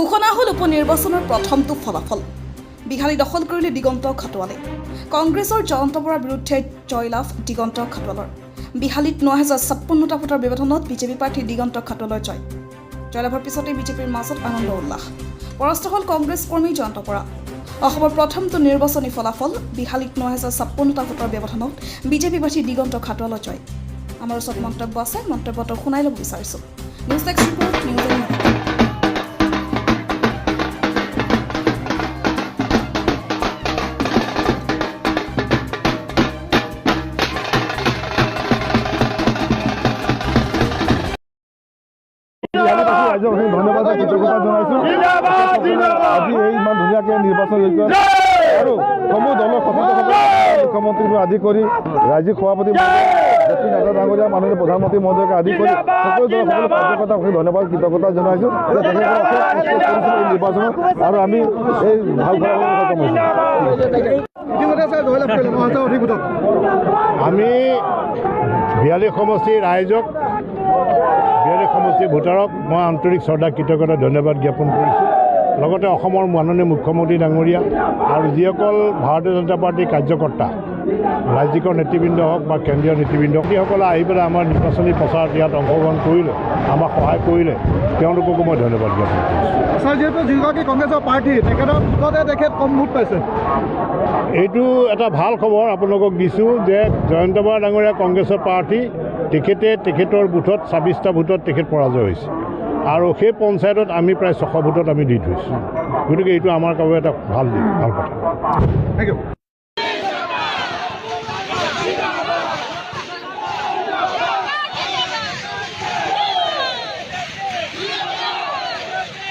ঘোষণা হল উপনিৰ্বাচনৰ প্ৰথমটো ফলাফল। বিহালী দখল কৰিলে দিগন্ত খাটোৱালে। কংগ্ৰেছৰ জয়ন্ত বৰাৰ বিৰুদ্ধে জয়লাভ দিগন্ত খাটোৱালৰ। বিহালীত ৯,০৫৬টা ভোটৰ ব্যৱধানত বিজেপি প্ৰাৰ্থী দিগন্ত খাটোৱালৰ জয়। জয়লাভৰ পিছতে বিজেপিৰ মাজত আনন্দ উল্লাস। পৰাস্ত হল কংগ্ৰেছ কৰ্মী জয়ন্ত বৰা। অসমৰ প্ৰথমটো নিৰ্বাচনী ফলাফল। বিহালীত ৯,০৫৬টা ভোটৰ ব্যৱধানত বিজেপি প্ৰাৰ্থী দিগন্ত খাটোৱালৰ জয়। আমাৰ ওচৰত মন্তব্য আছে, মন্তব্যটো শুনাই ল'ব বিচাৰিছোঁ। News desk report, news and ধন্যবাদ কৃতজ্ঞতা জনাইছো। আজি এই ইমান ধুনীয়াকৈ নিৰ্বাচন আৰু সমূহ দলৰ মুখ্যমন্ত্ৰীক আদি কৰি ৰাজ্যিক সভাপতি জেপি নাড্ডা ডাঙৰীয়া মাননীয় প্ৰধানমন্ত্ৰী মহোদয়কে আদি কৰি সকলো দলৰ সকলো কাৰ্যকৰ্তাক ধন্যবাদ কৃতজ্ঞতা জনাইছো যে তেখেতসকলে এই নিৰ্বাচনত আৰু আমি এই ভাল ফলাফল আমি বিহালী সমষ্টিৰ ৰাইজক বিহালী সমষ্টিৰ ভোটাৰক মই আন্তৰিক শ্ৰদ্ধা কৃতজ্ঞতা ধন্যবাদ জ্ঞাপন কৰিছোঁ। লগতে অসমৰ মাননীয় মুখ্যমন্ত্ৰী ডাঙৰীয়া আৰু যিসকল ভাৰতীয় জনতা পাৰ্টীৰ কাৰ্যকৰ্তা ৰাজ্যিক নেতৃবৃন্দ হওক বা কেন্দ্ৰীয় নেতৃবৃন্দ সেইসকলে আহি পেলাই আমাৰ নিৰ্বাচনী প্ৰচাৰত ইয়াত অংশগ্ৰহণ কৰিলে, আমাক সহায় কৰিলে, তেওঁলোককো মই ধন্যবাদ জ্ঞাপন কৰিছোঁ। ছাৰ, যিহেতু যিগৰাকী কংগ্ৰেছৰ প্ৰাৰ্থী তেখেতৰ ভোটতে তেখেত কম ভোট পাইছে, এইটো এটা ভাল খবৰ আপোনালোকক দিছোঁ যে জয়ন্ত বৰা ডাঙৰীয়া কংগ্ৰেছৰ প্ৰাৰ্থী তেখেতৰ বুথত ২৬টা ভোটত তেখেত পৰাজয় হৈছে আৰু সেই পঞ্চায়তত আমি প্ৰায় ৬০০ ভোটত আমি দি থৈছোঁ। গতিকে এইটো আমাৰ কাৰণে এটা ভাল কথা। Thank U.